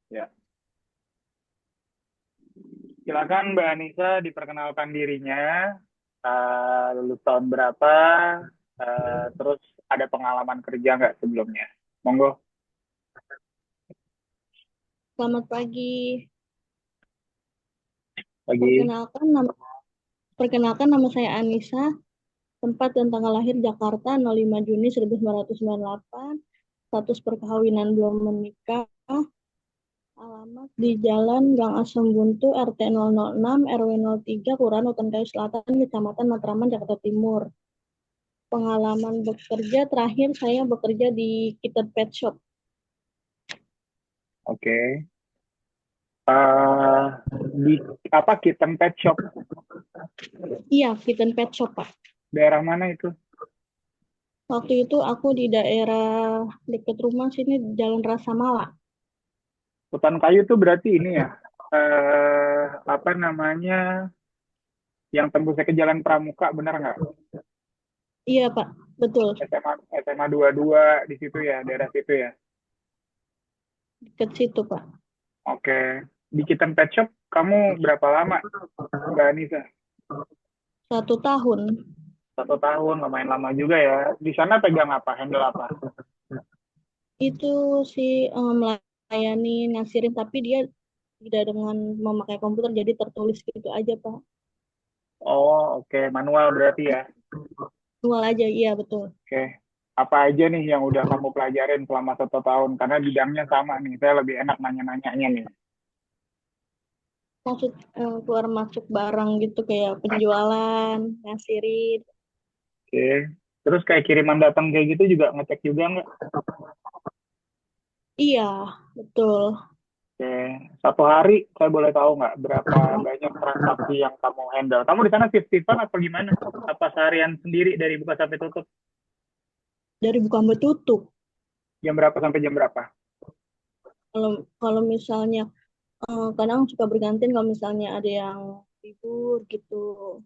Ya, silakan Mbak Anissa diperkenalkan dirinya, lulus tahun berapa, terus ada pengalaman kerja nggak sebelumnya? Monggo, Selamat pagi. pagi. Perkenalkan nama perkenalkan nama saya Anissa, tempat dan tanggal lahir Jakarta 05 Juni 1998, status perkawinan belum menikah, alamat di Jalan Gang Asem Buntu RT 006 RW 03 Kelurahan Utan Kayu Selatan, Kecamatan Matraman, Jakarta Timur. Pengalaman bekerja terakhir saya bekerja di Kitten Pet Shop. Oke. Eh, di apa Kitten Pet Shop? Iya, Kitten Pet Shop, Pak. Daerah mana itu? Waktu itu aku di daerah dekat rumah sini, Jalan Rasa Mala. Hutan Kayu itu berarti ini ya. Apa namanya? Yang tembusnya ke Jalan Pramuka, benar nggak? Iya, Pak. Betul. SMA 22 di situ ya, daerah situ ya. Dekat situ, Pak. Oke. Di Kitten Pet Shop kamu berapa lama, Mbak Anissa? 1 tahun. 1 tahun, lumayan lama juga ya. Di sana pegang apa? Handle apa? Itu sih melayani ngasirin, tapi dia tidak dengan memakai komputer, jadi tertulis gitu aja, Pak. Oh, oke. Manual berarti ya. Manual aja, iya betul. Oke. Apa aja nih yang udah kamu pelajarin selama 1 tahun? Karena bidangnya sama nih. Saya lebih enak nanya-nanyanya nih. Maksud keluar masuk barang gitu, kayak penjualan, ngasirin. Oke. Terus kayak kiriman datang kayak gitu juga ngecek juga nggak? Iya, betul. Oke. Satu hari saya boleh tahu nggak berapa banyak transaksi yang kamu handle? Kamu di sana shift-shiftan atau gimana? Apa seharian sendiri dari buka sampai tutup? Dari buka sampai tutup. Jam berapa sampai jam berapa? Kalau kalau misalnya kadang suka berganti, kalau misalnya ada yang libur gitu.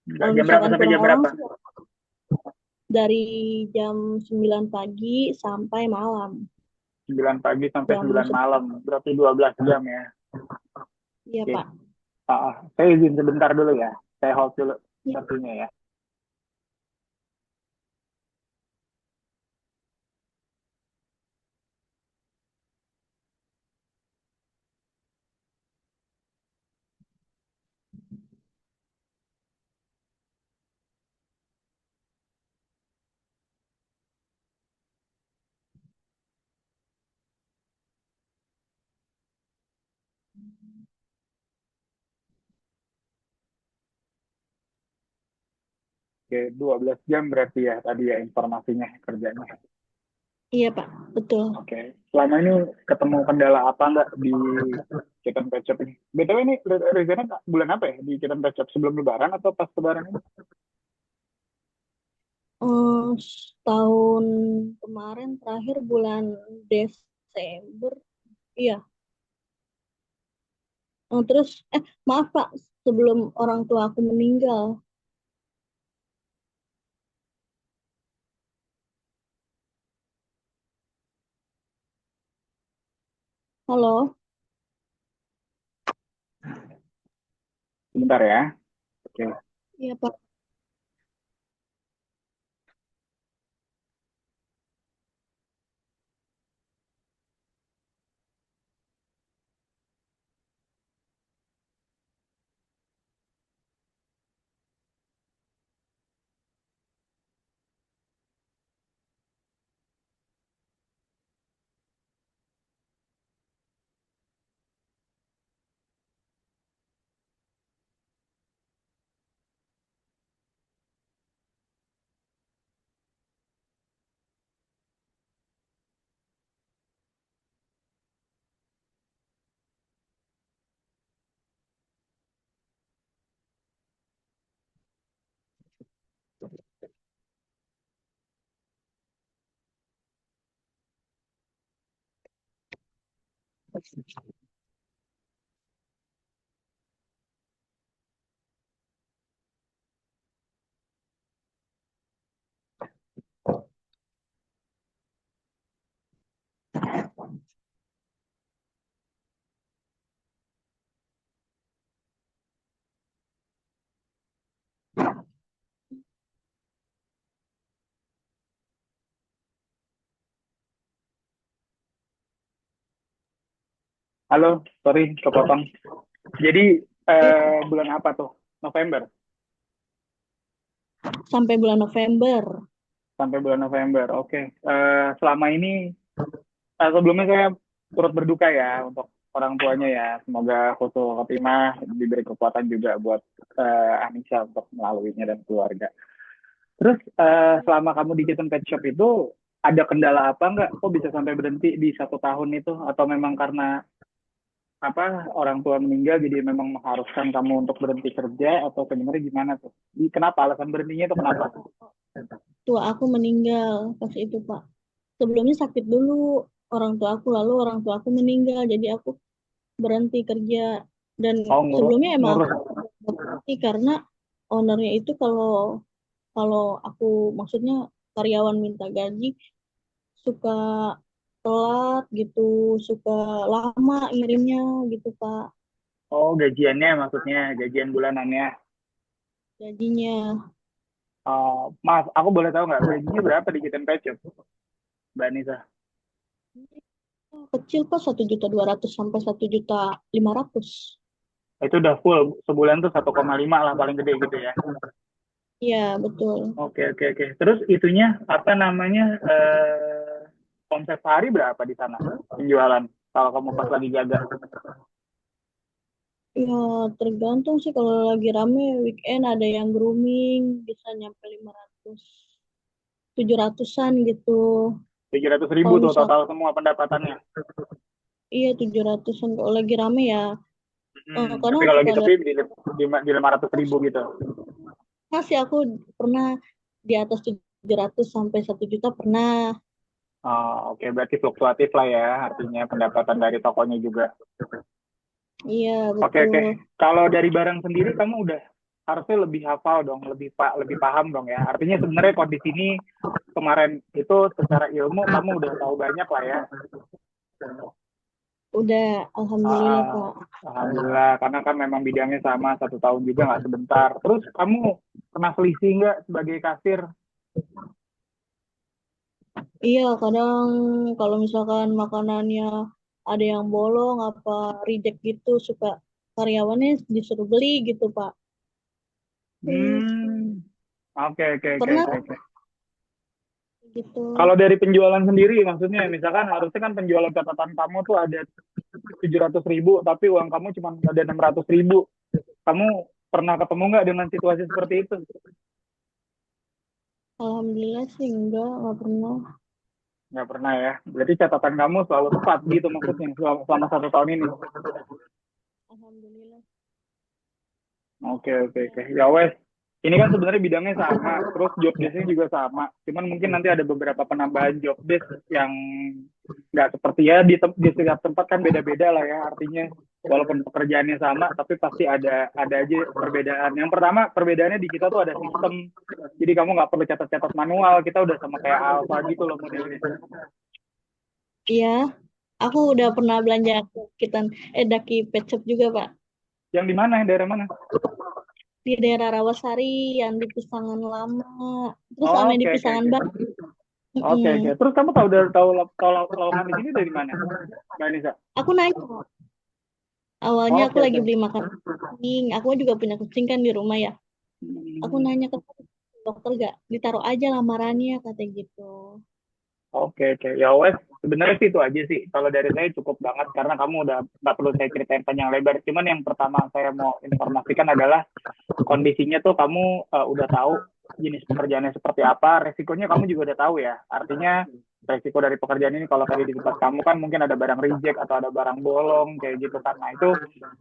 Enggak, Kalau jam berapa misalkan sampai kurang jam orang berapa? sih, dari jam 9 pagi sampai malam. 9 pagi sampai Jam 9 11. malam. Berarti 12 jam ya. Iya, Oke. Pak. Saya izin sebentar dulu ya. Saya hold dulu Iya. sepertinya ya. Oke, 12 jam berarti ya tadi ya informasinya kerjanya. Iya, Pak, betul. Oke. Selama ini ketemu kendala apa nggak di Kitan Pet Shop ini? BTW ini rezekinya bulan apa ya di Kitan Pet Shop? Sebelum Lebaran atau pas Lebaran ini? Tahun kemarin terakhir bulan Desember, iya. Terus, maaf Pak, sebelum orang tua aku meninggal. Halo, Sebentar ya. Oke. iya Pak. Halo, sorry kepotong. Jadi Iya, bulan apa tuh? November sampai bulan November. sampai bulan November. Oke. Selama ini sebelumnya saya turut berduka ya untuk orang tuanya ya. Semoga Husnul Khotimah diberi kekuatan juga buat Anissa untuk melaluinya dan keluarga. Terus selama kamu di Kitten Pet Shop itu ada kendala apa nggak? Kok bisa sampai berhenti di 1 tahun itu? Atau memang karena apa orang tua meninggal jadi memang mengharuskan kamu untuk berhenti kerja atau sebenarnya gimana tuh? Kenapa alasan berhentinya itu kenapa? Tua aku meninggal pas itu, Pak. Sebelumnya sakit dulu orang tua aku, lalu orang tua aku meninggal, jadi aku berhenti kerja. Dan Oh, sebelumnya emang aku ngurus. berhenti karena ownernya itu kalau kalau aku maksudnya karyawan minta gaji suka telat gitu, suka lama ngirimnya gitu, Pak, Oh, gajiannya maksudnya gajian bulanannya. gajinya. Mas, aku boleh tahu nggak gajinya berapa di Kitten Pet Shop, Mbak Nisa? Kecil, Pak, 1.200.000 sampai 1.500.000. Itu udah full sebulan tuh 1,5 lah paling gede gitu ya. Iya, betul. Oke, oke, oke. Terus itunya apa namanya? Konsep sehari berapa di sana penjualan? Kalau kamu pas lagi jaga. Ya, tergantung sih, kalau lagi rame weekend ada yang grooming bisa nyampe 500, 700-an gitu. 700.000 Kalau tuh misal total semua pendapatannya. iya 700-an kalau lagi rame ya. Tapi Kadang kalau suka lagi ada sepi di 500.000 gitu. masih aku pernah di atas 700 sampai 1 juta pernah. Oke, berarti fluktuatif lah ya, artinya pendapatan dari tokonya juga. Iya, Oke, oke. betul. Kalau dari barang sendiri kamu udah harusnya lebih hafal dong, lebih paham dong ya. Artinya sebenarnya kondisi ini kemarin itu secara ilmu kamu udah tahu banyak lah ya. Udah, Ah, alhamdulillah, Pak. Alhamdulillah, karena kan memang bidangnya sama 1 tahun juga nggak sebentar. Terus kamu pernah selisih nggak sebagai kasir? Iya, kadang kalau misalkan makanannya ada yang bolong apa reject gitu, suka karyawannya disuruh beli gitu, Pak. Hmm, oke, oke, oke, Pernah oke, oke. gitu. Kalau dari penjualan sendiri, maksudnya misalkan harusnya kan penjualan catatan kamu tuh ada 700.000, tapi uang kamu cuma ada 600.000. Kamu pernah ketemu nggak dengan situasi seperti itu? Alhamdulillah sih enggak pernah. Nggak pernah ya. Berarti catatan kamu selalu tepat gitu maksudnya selama 1 tahun ini. Alhamdulillah. Oke, oke, Ya. oke. Ya wes. Ini kan sebenarnya bidangnya sama, terus job desk-nya juga sama. Cuman mungkin nanti ada beberapa penambahan job desk yang nggak seperti ya di setiap tempat kan beda-beda lah ya. Artinya walaupun pekerjaannya sama, tapi pasti ada aja perbedaan. Yang pertama perbedaannya di kita tuh ada sistem. Jadi kamu nggak perlu catat-catat manual. Kita udah sama kayak Alpha gitu loh modelnya. Iya, aku udah pernah belanja kitan Daki Pet Shop juga, Pak. Yang di mana? Daerah mana? Di daerah Rawasari yang di Pisangan Lama. Terus sama yang di Oke, oke, Pisangan oke. Baru. Oke, oke. Mm-mm. Terus kamu tahu lowongan di sini dari mana, Mbak Nisa? Aku nanya, awalnya aku Oke, lagi oke. beli makan kucing. Aku juga punya kucing kan di rumah ya. Aku Hmm. nanya ke dokter, gak ditaruh aja lamarannya kata gitu. Oke, oke. Ya wes, sebenarnya sih itu aja sih. Kalau dari saya cukup banget karena kamu udah nggak perlu saya ceritain panjang lebar. Cuman yang pertama saya mau informasikan adalah kondisinya tuh kamu udah tahu jenis pekerjaannya seperti apa, resikonya kamu juga udah tahu ya. Artinya resiko dari pekerjaan ini kalau tadi di tempat kamu kan mungkin ada barang reject atau ada barang bolong kayak gitu kan. Nah itu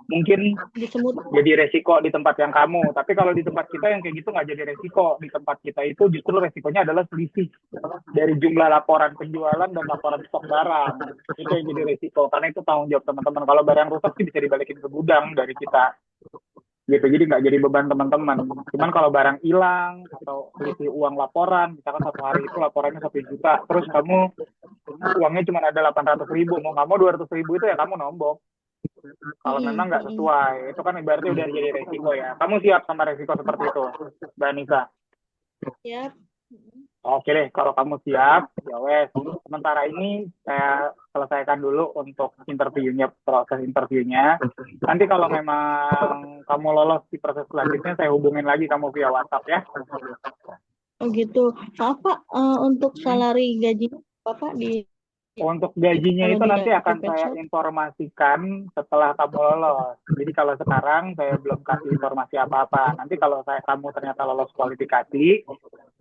mungkin Disemut. jadi resiko di tempat yang kamu. Tapi kalau di tempat kita yang kayak gitu nggak jadi resiko. Di tempat kita itu justru resikonya adalah selisih dari jumlah laporan penjualan dan laporan stok barang. Itu yang jadi resiko. Karena itu tanggung jawab teman-teman. Kalau barang rusak sih bisa dibalikin ke gudang dari kita. Gitu. Jadi nggak jadi beban teman-teman. Cuman kalau barang hilang atau selisih uang laporan, misalkan 1 hari itu laporannya 1 juta, terus kamu uangnya cuma ada 800.000, mau nggak mau 200.000 itu ya kamu nombok. Kalau memang Mm-mm, nggak mm-mm. sesuai, itu kan ibaratnya udah jadi resiko ya. Kamu siap sama resiko seperti itu, Mbak Nisa? Ya, Oke deh, kalau kamu siap, ya wes. Sementara ini saya selesaikan dulu untuk interviewnya, proses interviewnya. Nanti kalau memang kamu lolos di proses selanjutnya, saya hubungin lagi kamu via WhatsApp ya. Oh gitu. Maaf Pak, untuk Hmm. salary gajinya Bapak di Untuk gajinya kalau itu di nanti David akan saya Petshop? informasikan setelah kamu lolos. Jadi kalau sekarang saya belum kasih informasi apa-apa. Nanti kalau kamu ternyata lolos kualifikasi,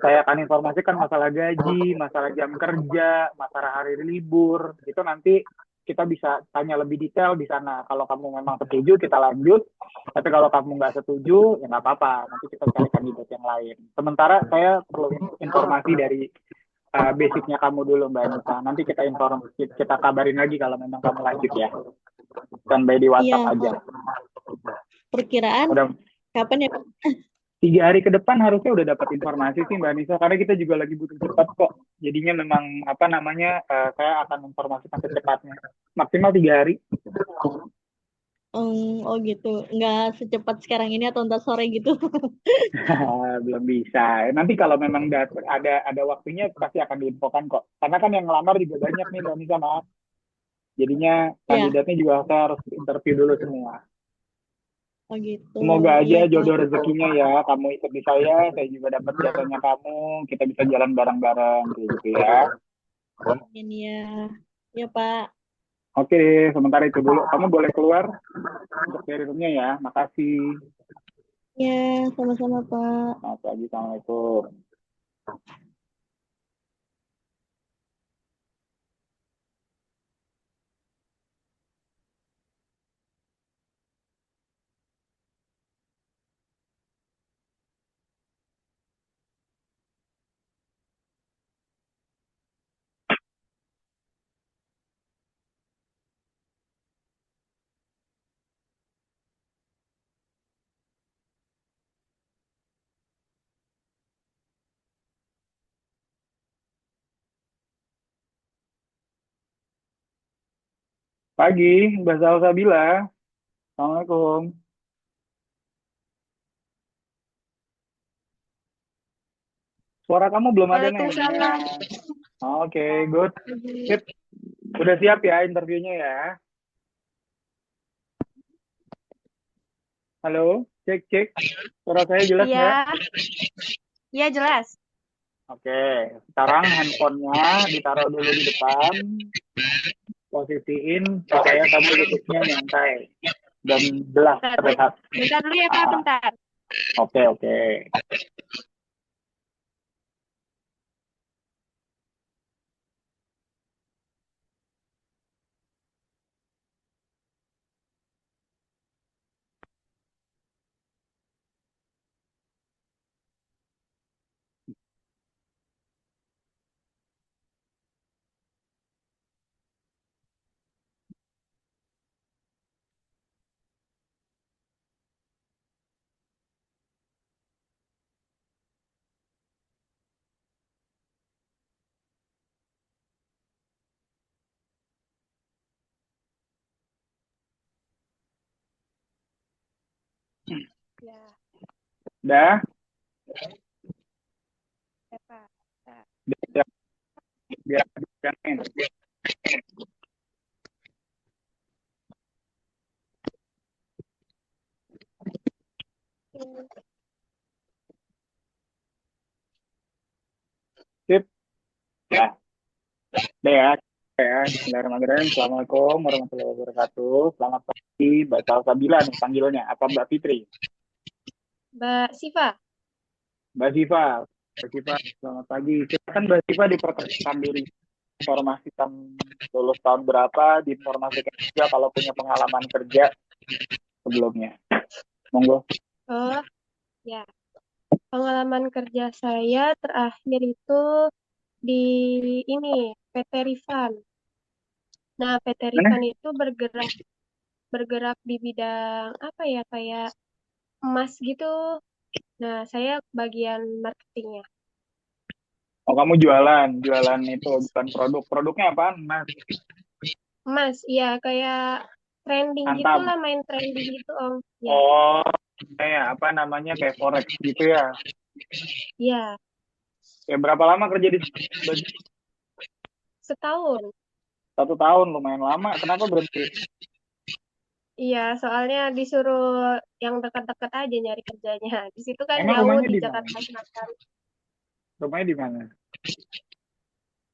saya akan informasikan masalah gaji, masalah jam kerja, masalah hari libur. Itu nanti kita bisa tanya lebih detail di sana. Kalau kamu memang setuju, kita lanjut. Tapi kalau kamu nggak setuju, ya nggak apa-apa. Nanti kita cari kandidat yang lain. Sementara saya perlu informasi dari basicnya kamu dulu, Mbak Anissa. Nanti kita kabarin lagi kalau memang kamu lanjut ya. Standby di WhatsApp Iya, aja. perkiraan Udah kapan ya Pak? 3 hari ke depan harusnya udah dapat informasi sih Mbak Anissa. Karena kita juga lagi butuh cepat kok. Jadinya memang apa namanya, saya akan informasikan secepatnya. Maksimal 3 hari. Oh gitu, nggak secepat sekarang ini atau ntar sore gitu. Belum bisa. Nanti kalau memang ada waktunya pasti akan diinfokan kok. Karena kan yang ngelamar juga banyak nih Mbak Anissa, maaf. Jadinya Ya, kandidatnya juga saya harus interview dulu semua. oh gitu. Semoga aja Iya Pak. jodoh rezekinya ya. Kamu ikut di saya juga dapat jasanya kamu. Kita bisa jalan bareng-bareng kayak gitu ya. Ini ya, ya Pak. Oke, sementara itu dulu. Kamu boleh keluar untuk dari roomnya ya. Makasih. Ya, sama-sama Pak. Selamat pagi. Assalamualaikum. Pagi, Mbak Salsabila. Assalamualaikum. Suara kamu belum ada nih. Waalaikumsalam. Oke, good. Sip. Udah siap ya interviewnya ya. Halo, cek cek. Suara saya jelas nggak? Iya, iya jelas. Oke, sekarang handphonenya ditaruh dulu di depan, posisiin supaya kamu duduknya nyantai dan jelas Bentar, terlihat. bentar dulu ya Pak, Ah, bentar. oke oke. Ya, Dah, ya Pak. Bentar. udah siap biar dibilangin. Sip, ya. Udah ya. Ya, Bismillahirrahmanirrahim. Assalamualaikum warahmatullahi wabarakatuh. Selamat pagi, Mbak Salsabila nih panggilnya. Apa Mbak Fitri? Mbak Siva. Mbak Siva. Mbak Siva, selamat pagi. Silakan Mbak Siva diperkenalkan diri. Informasikan lulus tahun berapa, diinformasikan juga kalau punya pengalaman kerja sebelumnya. Monggo. Oh, ya. Pengalaman kerja saya terakhir itu di ini PT Rifan. Nah, PT Rifan Mana? itu bergerak bergerak di bidang apa ya, kayak emas gitu. Nah, saya bagian marketingnya. Oh, kamu jualan. Jualan itu bukan produk. Produknya apaan, Mas? Emas, iya kayak trending Antam. gitulah, main trending gitu Om. Ya, Oh, kayak apa namanya? Kayak forex gitu ya. ya. Ya berapa lama kerja di Setahun. 1 tahun, lumayan lama. Kenapa berhenti? Iya, soalnya disuruh yang dekat-dekat aja nyari kerjanya. Di situ kan Emang jauh rumahnya di di mana? Jakarta Selatan. Rumahnya di mana?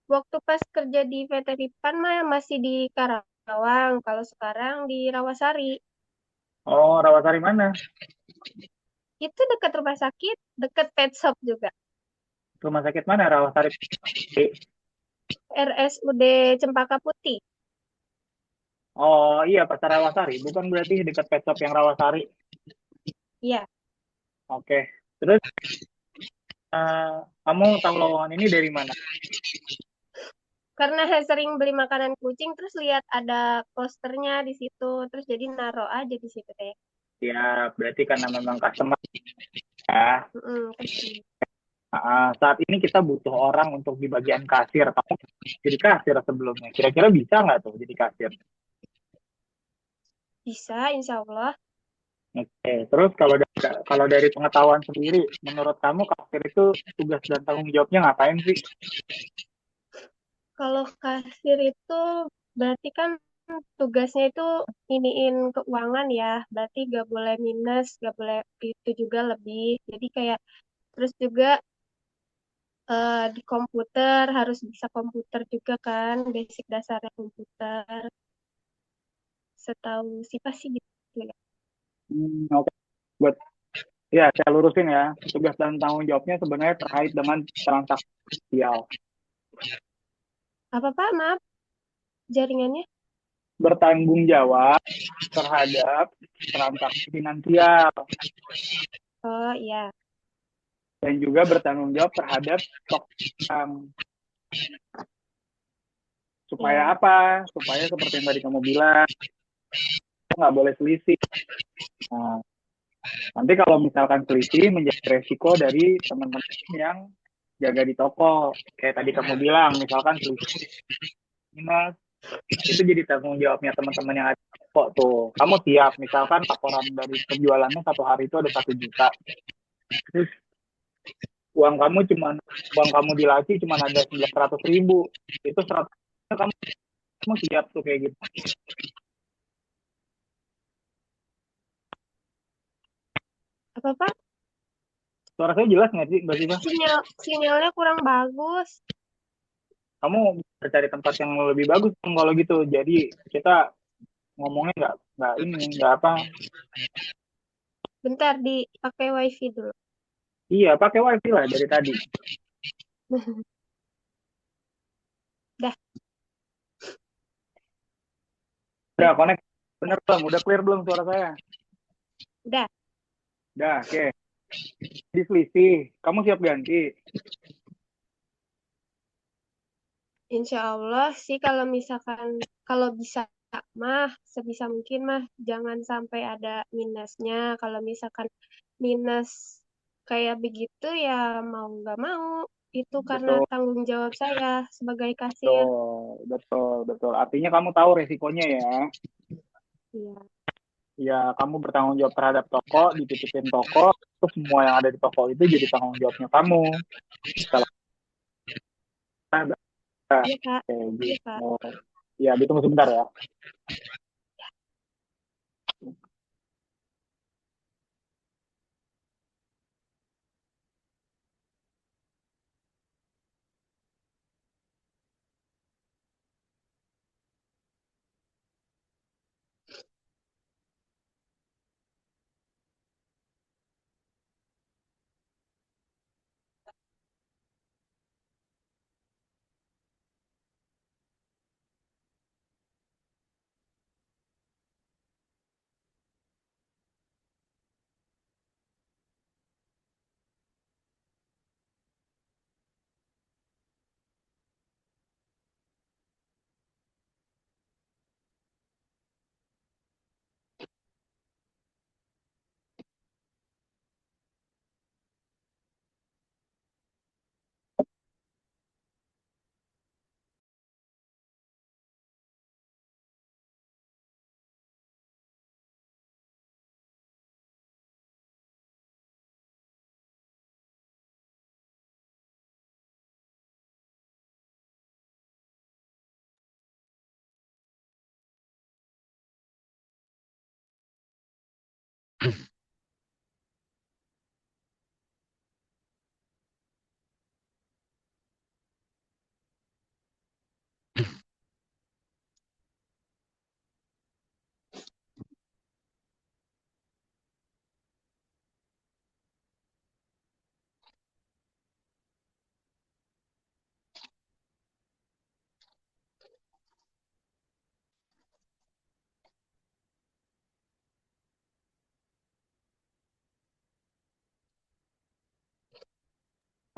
Waktu pas kerja di PT Ripan mah masih di Karawang. Kalau sekarang di Rawasari. Oh, Rawasari mana? Itu dekat rumah sakit, dekat pet shop juga. Rumah sakit mana? Rawasari. RSUD Cempaka Putih. Oh iya, Pasar Rawasari. Bukan berarti dekat pet shop yang Rawasari. Iya, Oke. Terus eh, kamu tahu lowongan ini dari mana? karena sering beli makanan kucing, terus lihat ada posternya di situ, terus jadi naro aja di situ deh. Ya, berarti karena memang customer ya. Mm-mm. Saat ini kita butuh orang untuk di bagian kasir. Kamu jadi kasir sebelumnya. Kira-kira bisa nggak tuh jadi kasir? Bisa, insya Allah. Oke. Terus kalau dari pengetahuan sendiri, menurut kamu kasir itu tugas dan tanggung jawabnya ngapain sih? Kalau kasir itu berarti kan tugasnya itu iniin keuangan ya, berarti gak boleh minus, gak boleh itu juga lebih. Jadi kayak terus juga di komputer harus bisa komputer juga kan, basic dasarnya komputer. Setahu sih pasti gitu ya. Oke. Buat ya saya lurusin ya. Tugas dan tanggung jawabnya sebenarnya terkait dengan transaksi finansial. Apa Pak? Maaf, jaringannya? Bertanggung jawab terhadap transaksi finansial Oh iya, dan juga bertanggung jawab terhadap stok barang. Supaya iya. apa? Supaya seperti yang tadi kamu bilang, nggak boleh selisih. Nah, nanti kalau misalkan selisih menjadi resiko dari teman-teman yang jaga di toko. Kayak tadi kamu bilang, misalkan selisih minus, itu jadi tanggung jawabnya teman-teman yang ada di toko tuh. Kamu siap, misalkan laporan dari penjualannya 1 hari itu ada 1 juta. Terus uang kamu di laci cuma ada 900.000. Itu 100 kamu siap tuh kayak gitu. Apa Pak? Suara saya jelas nggak sih, Mbak Siva? Sinyalnya kurang bagus. Kamu bisa cari tempat yang lebih bagus kalau gitu. Jadi kita ngomongnya nggak ini nggak apa. Bentar dipakai wifi dulu. Iya, pakai wifi lah dari tadi. Dah, Udah connect, bener belum? Udah clear belum suara saya? udah. Udah, oke. Di selisih, kamu siap ganti. Insya Allah sih kalau misalkan kalau bisa mah sebisa mungkin mah jangan sampai ada minusnya. Kalau misalkan minus kayak begitu ya mau nggak mau itu karena Betul, tanggung jawab saya sebagai kasir. betul, betul, betul. Artinya kamu tahu resikonya ya. Iya. Ya, kamu bertanggung jawab terhadap toko, dititipin toko, terus semua yang ada di toko itu jadi tanggung jawabnya kamu. Salah, Iya Kak. kayak Iya gitu. Kak. Ya, ditunggu sebentar ya.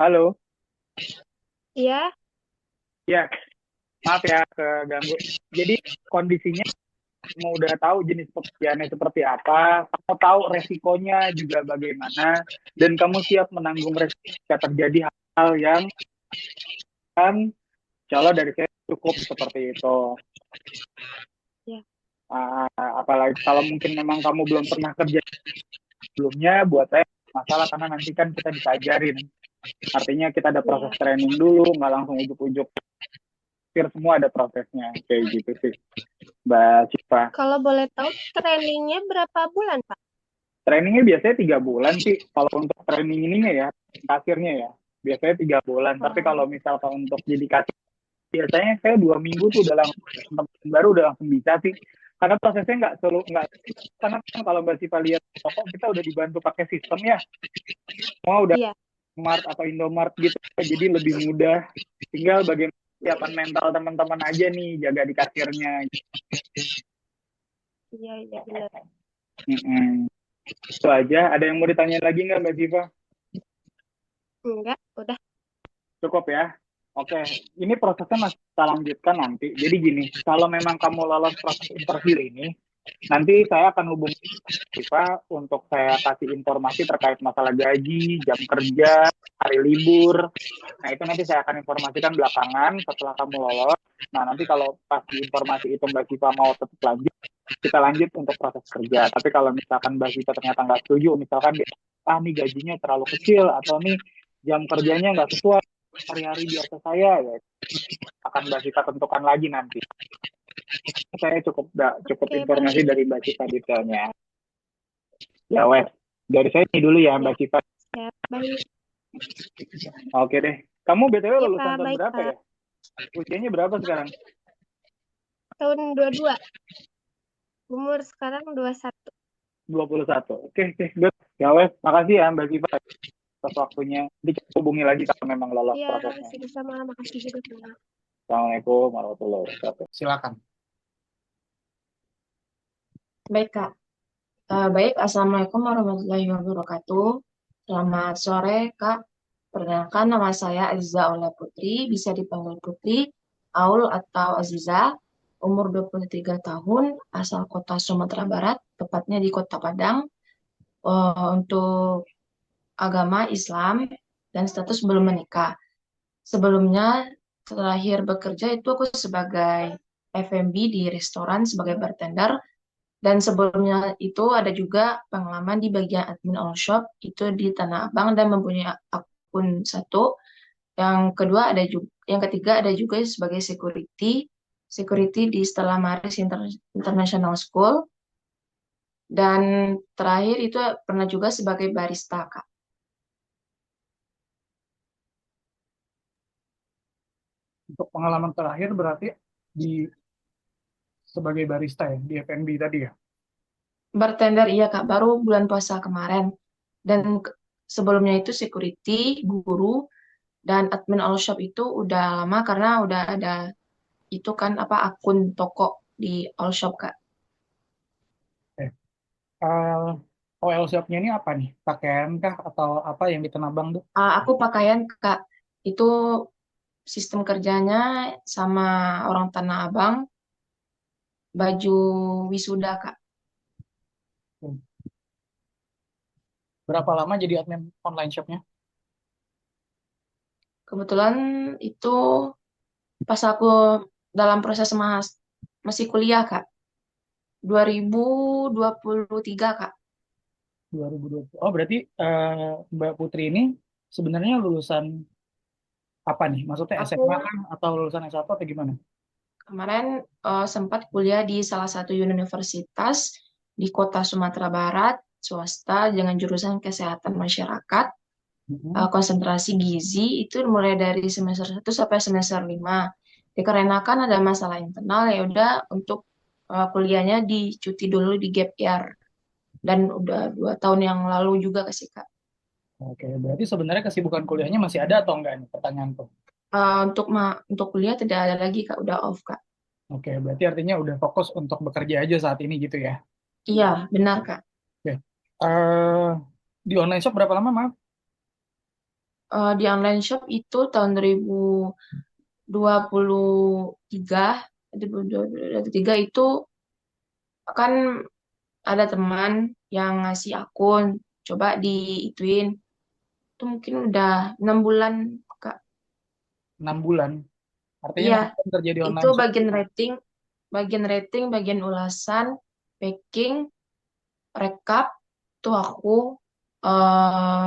Halo, Iya, ya maaf ya keganggu. Jadi kondisinya kamu udah tahu jenis pekerjaannya seperti apa, kamu tahu resikonya juga bagaimana, dan kamu siap menanggung resiko jika terjadi hal yang kan, insya Allah dari saya cukup seperti itu. iya, Apalagi kalau mungkin memang kamu belum pernah kerja sebelumnya, buat saya masalah karena nanti kan kita disajarin. Artinya kita ada proses iya. training dulu, nggak langsung ujuk-ujuk. Hampir semua ada prosesnya, kayak gitu sih, Mbak Cipa. Kalau boleh tahu trainingnya berapa bulan, Pak? Trainingnya biasanya 3 bulan sih. Kalau untuk training ininya ya, kasirnya ya, biasanya 3 bulan. Tapi kalau Oh, misalkan untuk jadi kasir, biasanya saya 2 minggu tuh udah langsung teman baru udah langsung bisa sih. Karena prosesnya nggak selalu nggak, karena kan kalau Mbak Siva lihat toko kita udah dibantu pakai sistem ya, semua udah iya, Mart atau Indomart gitu, jadi lebih mudah. Tinggal bagaimana siapan mental teman-teman aja nih jaga di kasirnya. iya, iya, benar. Mm-mm. Itu aja. Ada yang mau ditanya lagi nggak Mbak Siva? Enggak, udah. Cukup ya. Oke, ini prosesnya masih kita lanjutkan nanti. Jadi gini, kalau memang kamu lolos proses interview ini, nanti saya akan hubungi Siva untuk saya kasih informasi terkait masalah gaji, jam kerja, hari libur. Nah, itu nanti saya akan informasikan belakangan setelah kamu lolos. Nah, nanti kalau pas di informasi itu Mbak Siva mau tetap lanjut, kita lanjut untuk proses kerja. Tapi kalau misalkan Mbak Siva ternyata nggak setuju, misalkan nih gajinya terlalu kecil, atau nih jam kerjanya nggak sesuai hari-hari biasa saya, ya akan Mbak Siva tentukan lagi nanti. Saya cukup Oke, informasi baik. dari Mbak Siva detailnya. Ya wes, dari saya ini dulu ya Ya, Mbak Siva. siap. Baik. Oke deh. Kamu BTW Iya, lulusan Pak. tahun Baik, berapa Pak. ya? Usianya berapa sekarang? Tahun 22. Umur sekarang 21. 21. Oke, oke, good. Ya wes, makasih ya Mbak Siva atas waktunya. Dihubungi lagi kalau memang lolos Iya, prosesnya. sama-sama. Makasih juga, Pak. Assalamualaikum warahmatullahi wabarakatuh. Silakan. Baik, Kak. Baik, Assalamualaikum warahmatullahi wabarakatuh. Selamat sore, Kak. Perkenalkan, nama saya Aziza Aulia Putri, bisa dipanggil Putri, Aul atau Aziza, umur 23 tahun, asal kota Sumatera Barat, tepatnya di Kota Padang. Untuk agama Islam dan status belum menikah. Sebelumnya, terakhir bekerja itu aku sebagai F&B di restoran sebagai bartender. Dan sebelumnya itu ada juga pengalaman di bagian admin all shop itu di Tanah Abang dan mempunyai akun satu. Yang kedua ada juga, yang ketiga ada juga sebagai security di Stella Maris International School. Dan terakhir itu pernah juga sebagai barista, Kak. Untuk pengalaman terakhir berarti di sebagai barista ya, di F&B tadi ya? Bartender iya, Kak, baru bulan puasa kemarin. Dan sebelumnya itu security, guru, dan admin all shop itu udah lama karena udah ada itu kan apa akun toko di all shop, Kak. Eh, uh, OL shop-nya ini apa nih? Pakaian kah atau apa yang di Tanah Abang tuh? Aku pakaian, Kak, itu sistem kerjanya sama orang Tanah Abang, baju wisuda, Kak. Berapa lama jadi admin online shop-nya? Kebetulan itu pas aku dalam proses masih kuliah, Kak. 2023, Kak. 2020. Oh, berarti Mbak Putri ini sebenarnya lulusan apa nih? Maksudnya Aku SMA kan atau lulusan S1 atau gimana? kemarin sempat kuliah di salah satu universitas di kota Sumatera Barat. swasta dengan jurusan kesehatan masyarakat, Mhm. konsentrasi gizi itu mulai dari semester 1 sampai semester 5. Dikarenakan ada masalah internal, ya udah untuk kuliahnya dicuti dulu di gap year. Dan udah 2 tahun yang lalu juga kasih Kak. Oke, berarti sebenarnya kesibukan kuliahnya masih ada atau enggak nih pertanyaanku? Untuk kuliah tidak ada lagi Kak, udah off Kak. Oke, berarti artinya udah fokus untuk bekerja aja saat ini gitu ya. Iya, benar Kak. Oke. Eh di online shop berapa lama, maaf? Di online shop itu tahun 2023, 2023 itu kan ada teman yang ngasih akun, coba diituin. Itu mungkin udah 6 bulan Kak. 6 bulan. Artinya Iya, 6 bulan kerja di itu online shop. bagian rating, bagian ulasan, packing, rekap, itu aku, eh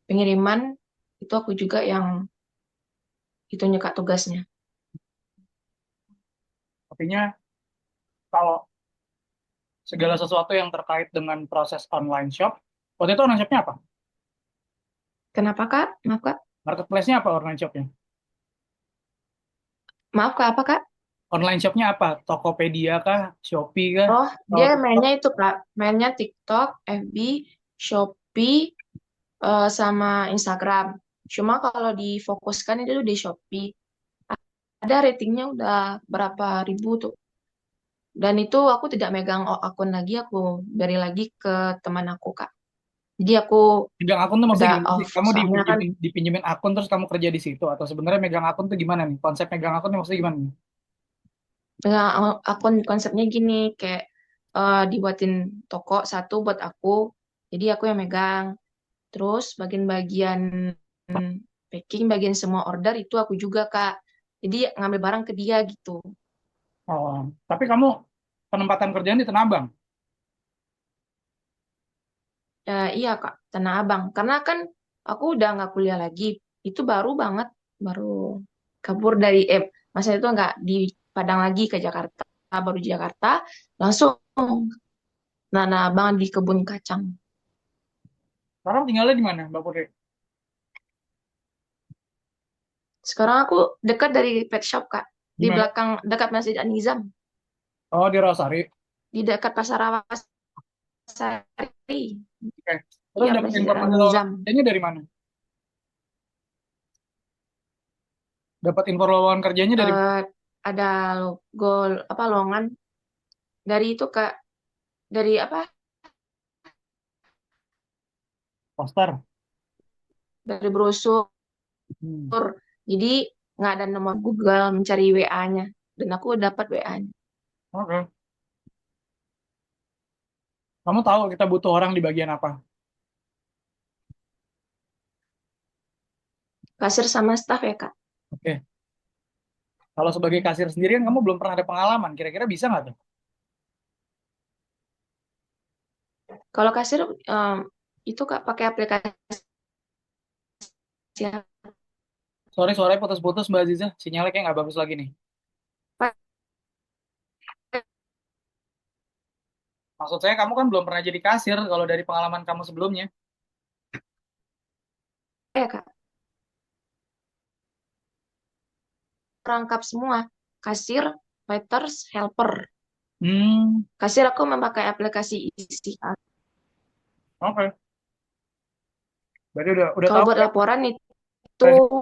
pengiriman, itu aku juga yang itu Kak tugasnya. Artinya kalau segala sesuatu yang terkait dengan proses online shop, waktu itu online shopnya apa? Kenapa Kak? Maaf Kak. Marketplace-nya apa online shopnya? Maaf Kak, apa Kak? Online shopnya apa? Tokopedia kah? Shopee kah? Oh, Atau dia TikTok? mainnya itu Kak. Mainnya TikTok, FB, Shopee, sama Instagram. Cuma kalau difokuskan itu di Shopee. Ada ratingnya udah berapa ribu tuh. Dan itu aku tidak megang akun lagi, aku beri lagi ke teman aku Kak. Jadi aku Megang akun tuh maksudnya udah gimana sih? off. Kamu Soalnya kan dipinjemin akun terus kamu kerja di situ? Atau sebenarnya megang akun tuh gimana nih? Konsep megang akun tuh maksudnya gimana nih? megang akun konsepnya gini, kayak dibuatin toko satu buat aku. Jadi aku yang megang. Terus bagian-bagian packing, bagian semua order itu aku juga, Kak. Jadi ngambil barang ke dia gitu. Oh, tapi kamu penempatan kerjaan di Tanah Abang? Ya, iya, Kak, Tanah Abang. Karena kan aku udah nggak kuliah lagi. Itu baru banget, baru kabur dari, masa itu nggak di Padang lagi ke Jakarta. Baru di Jakarta, langsung Tanah Abang di kebun kacang. Sekarang tinggalnya di mana, Mbak Putri? Sekarang aku dekat dari pet shop, Kak. Di Di mana? belakang, dekat Masjid An-Nizam. Oh, di Rosari. Di dekat Pasar Rawasari. Oke. Terus Iya, dapat Masjid informasi lowongan An-Nizam. kerjanya dari mana? Dapat info lowongan kerjanya dari Eh, ada logo, apa, lowongan dari itu, Kak. Dari apa? poster. Dari brosur. Hmm. Jadi nggak ada nomor Google mencari WA-nya. Dan aku dapat WA-nya. Oke. Kamu tahu kita butuh orang di bagian apa? Kasir sama staff ya, Kak. Oke. Kalau sebagai kasir sendiri kan kamu belum pernah ada pengalaman. Kira-kira bisa nggak tuh? Kalau kasir, itu Kak pakai aplikasi Sorry, suaranya putus-putus Mbak Aziza. Sinyalnya kayak nggak bagus lagi nih. apa Maksud saya kamu kan belum pernah jadi kasir kalau dari pengalaman kamu sebelumnya. ya, Kak? Rangkap semua. Kasir, waiters, helper. Hmm, Kasir aku memakai aplikasi isi. oke. Berarti udah Kalau tahu buat ya laporan itu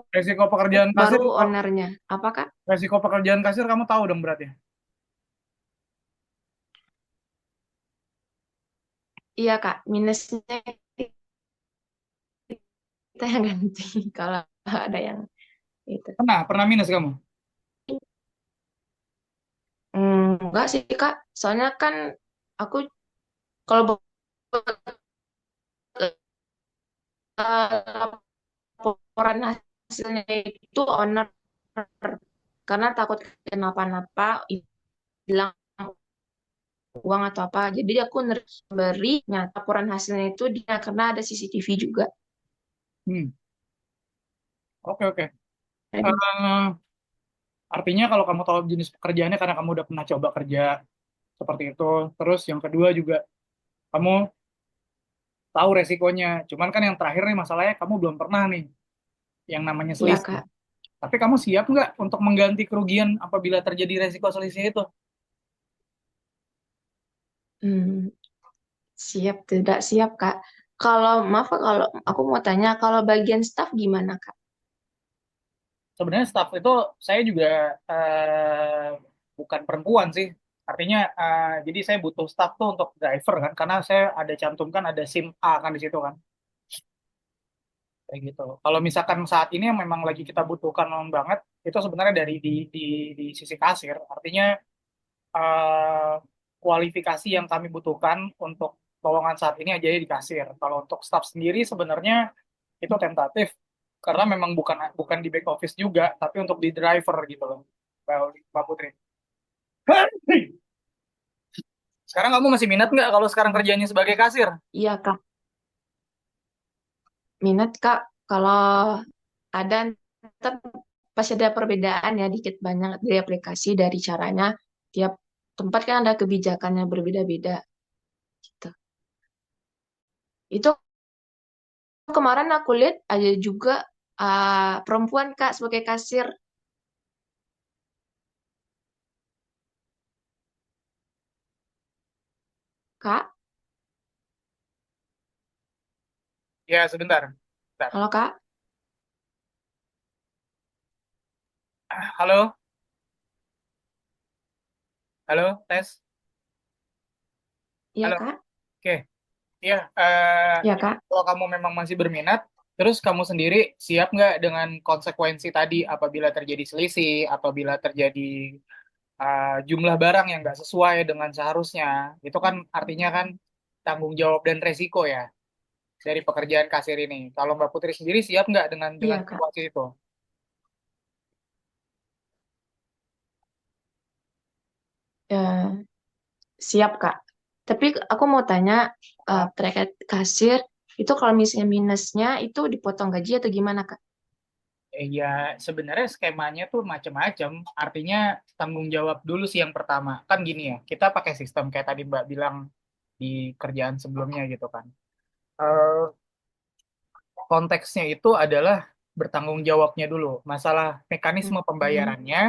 resiko pekerjaan kasir. baru ownernya. Apa, Kak? Resiko pekerjaan kasir kamu tahu dong berarti. Iya, Kak. Minusnya kita yang ganti kalau ada yang itu. Pernah minus kamu? Enggak sih, Kak. Soalnya kan aku kalau buat laporan hasilnya itu owner, karena takut kenapa-napa, hilang uang atau apa. Jadi aku beri laporan hasilnya itu dia, karena ada CCTV juga. Hmm, oke oke. Eh, artinya kalau kamu tahu jenis pekerjaannya karena kamu udah pernah coba kerja seperti itu. Terus yang kedua juga kamu tahu resikonya. Cuman kan yang terakhir nih masalahnya kamu belum pernah nih yang namanya Iya, selisih. Kak. Tapi kamu siap nggak untuk mengganti kerugian apabila terjadi resiko selisih itu? Hmm, siap, tidak siap, Kak. Kalau, maaf, Kak, kalau aku mau tanya, kalau bagian staff gimana, Kak? Sebenarnya staff itu saya juga bukan perempuan sih. Artinya jadi saya butuh staff tuh untuk driver kan karena saya ada cantumkan ada SIM A kan di situ kan. Kayak gitu. Kalau misalkan saat ini yang memang lagi kita butuhkan banget itu sebenarnya dari di sisi kasir. Artinya eh, kualifikasi yang kami butuhkan untuk lowongan saat ini aja di kasir. Kalau untuk staff sendiri sebenarnya itu tentatif karena memang bukan bukan di back office juga, tapi untuk di driver gitu loh, Mbak Putri. Sekarang kamu masih minat nggak kalau sekarang kerjanya sebagai kasir? Iya, Kak. Minat, Kak. Kalau ada, tetap pasti ada perbedaan ya, dikit banyak dari aplikasi, dari caranya. Tiap tempat kan ada kebijakannya berbeda-beda. Gitu. Itu kemarin aku lihat ada juga perempuan, Kak, sebagai kasir. Kak, Ya, sebentar. Bentar. halo, Kak. Halo, halo, tes. Iya, Halo, Kak. oke. Ya, Iya, Kak. kalau kamu memang masih berminat, terus kamu sendiri siap nggak dengan konsekuensi tadi apabila terjadi selisih, apabila terjadi jumlah barang yang nggak sesuai dengan seharusnya, itu kan artinya kan tanggung jawab dan resiko ya dari pekerjaan kasir ini. Kalau Mbak Putri sendiri siap nggak dengan Iya, Kak. situasi itu? Ya, siap, Kak. Tapi aku mau tanya, Ah, terkait kasir, itu kalau misalnya minusnya itu dipotong gaji atau gimana, Kak? ya sebenarnya skemanya tuh macam-macam. Artinya tanggung jawab dulu sih yang pertama. Kan gini ya, kita pakai sistem kayak tadi Mbak bilang di kerjaan sebelumnya gitu kan. Eh, Konteksnya itu adalah bertanggung jawabnya dulu. Masalah mekanisme Hmm. pembayarannya,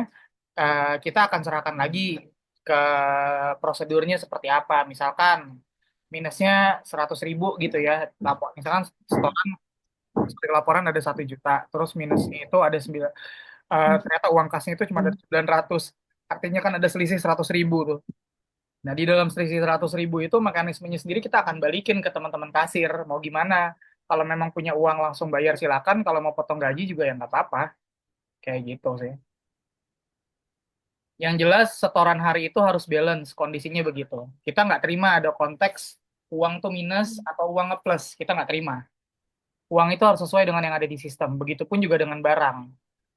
kita akan serahkan lagi ke prosedurnya seperti apa. Misalkan minusnya 100.000 gitu ya. Misalkan setoran seperti laporan ada 1 juta, terus minusnya itu ada 9, ternyata uang kasnya itu cuma ada 900. Artinya kan ada selisih 100.000 tuh. Nah, di dalam selisih 100.000 itu mekanismenya sendiri kita akan balikin ke teman-teman kasir. Mau gimana? Kalau memang punya uang langsung bayar silakan. Kalau mau potong gaji juga ya nggak apa-apa. Kayak gitu sih. Yang jelas setoran hari itu harus balance. Kondisinya begitu. Kita nggak terima ada konteks uang tuh minus atau uang ngeplus. Kita nggak terima. Uang itu harus sesuai dengan yang ada di sistem. Begitupun juga dengan barang.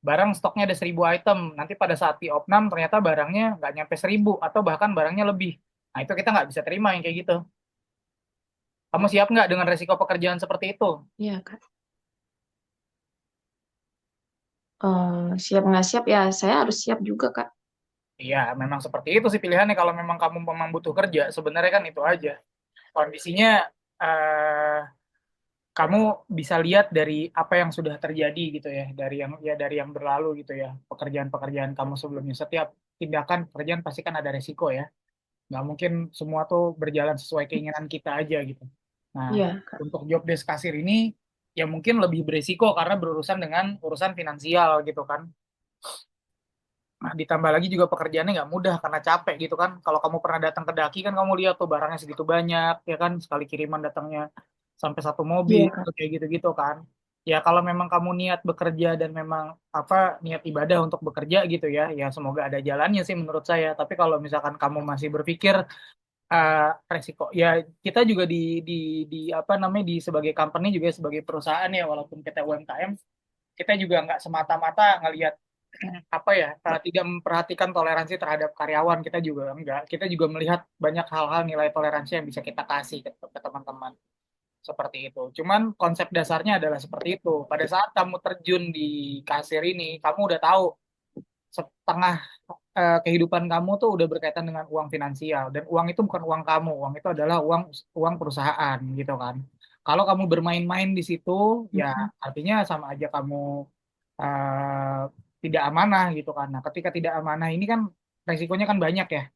Barang stoknya ada 1.000 item. Nanti pada saat di opnam ternyata barangnya nggak nyampe 1.000 atau bahkan barangnya lebih. Nah, itu kita nggak bisa terima yang kayak gitu. Kamu siap nggak dengan resiko pekerjaan seperti itu? Iya, Kak. Siap nggak siap ya, saya harus siap juga, Kak. Iya, memang seperti itu sih pilihannya. Kalau memang kamu memang butuh kerja, sebenarnya kan itu aja. Kondisinya, eh, kamu bisa lihat dari apa yang sudah terjadi gitu ya, dari yang berlalu gitu ya, pekerjaan-pekerjaan kamu sebelumnya. Setiap tindakan pekerjaan pasti kan ada resiko ya. Nggak mungkin semua tuh berjalan sesuai keinginan kita aja gitu. Nah, Iya, Kak. untuk job desk kasir ini ya mungkin lebih beresiko karena berurusan dengan urusan finansial gitu kan. Nah, ditambah lagi juga pekerjaannya nggak mudah karena capek gitu kan. Kalau kamu pernah datang ke Daki kan kamu lihat tuh barangnya segitu banyak, ya kan sekali kiriman datangnya sampai 1 mobil Iya, Kak. kayak gitu-gitu kan. Ya kalau memang kamu niat bekerja dan memang apa niat ibadah untuk bekerja gitu ya, ya semoga ada jalannya sih menurut saya. Tapi kalau misalkan kamu masih berpikir eh, resiko, ya kita juga di di apa namanya di sebagai company juga sebagai perusahaan ya walaupun kita UMKM, kita juga nggak semata-mata ngelihat apa ya tidak memperhatikan toleransi terhadap karyawan. Kita juga enggak, kita juga melihat banyak hal-hal nilai toleransi yang bisa kita kasih ke teman-teman seperti itu. Cuman konsep dasarnya adalah seperti itu. Pada saat kamu terjun di kasir ini kamu udah tahu setengah kehidupan kamu tuh udah berkaitan dengan uang finansial dan uang itu bukan uang kamu, uang itu adalah uang uang perusahaan gitu kan. Kalau kamu bermain-main di situ, ya Mm-mm. artinya sama aja kamu eh, tidak amanah gitu kan. Nah, ketika tidak amanah ini kan resikonya kan banyak ya,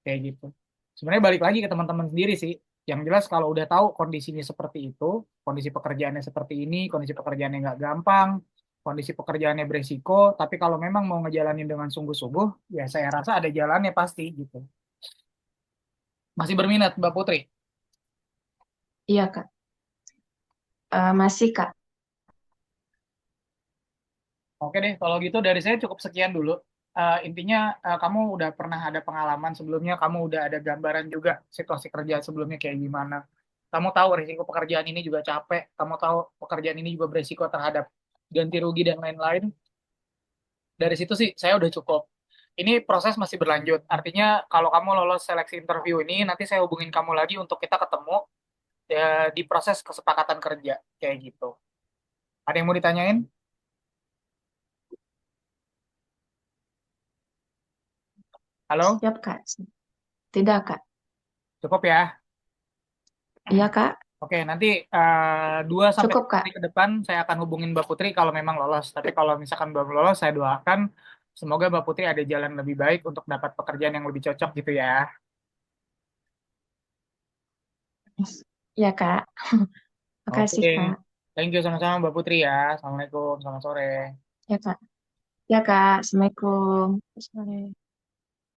kayak gitu. Sebenarnya balik lagi ke teman-teman sendiri sih. Yang jelas kalau udah tahu kondisinya seperti itu, kondisi pekerjaannya seperti ini, kondisi pekerjaannya nggak gampang, kondisi pekerjaannya beresiko, tapi kalau memang mau ngejalanin dengan sungguh-sungguh, ya saya rasa ada jalannya pasti gitu. Masih berminat, Mbak Putri? Iya, Kak. Masih, Kak. Oke deh, kalau gitu dari saya cukup sekian dulu. Intinya kamu udah pernah ada pengalaman sebelumnya, kamu udah ada gambaran juga situasi kerja sebelumnya kayak gimana. Kamu tahu risiko pekerjaan ini juga capek, kamu tahu pekerjaan ini juga berisiko terhadap ganti rugi dan lain-lain. Dari situ sih saya udah cukup. Ini proses masih berlanjut. Artinya kalau kamu lolos seleksi interview ini, nanti saya hubungin kamu lagi untuk kita ketemu ya, di proses kesepakatan kerja kayak gitu. Ada yang mau ditanyain? Halo? Siap, Kak. Tidak, Kak. Cukup ya? Iya, Kak. Oke, nanti 2 sampai Cukup, 3 Kak. hari ke depan saya akan hubungin Mbak Putri kalau memang lolos. Tapi kalau misalkan belum lolos, saya doakan semoga Mbak Putri ada jalan lebih baik untuk dapat pekerjaan yang lebih cocok gitu ya. Iya, Kak. Makasih, Oke, Kak. thank you sama-sama Mbak Putri ya. Assalamualaikum, selamat sore. Ya, Kak. Ya, Kak. Assalamualaikum. Sore.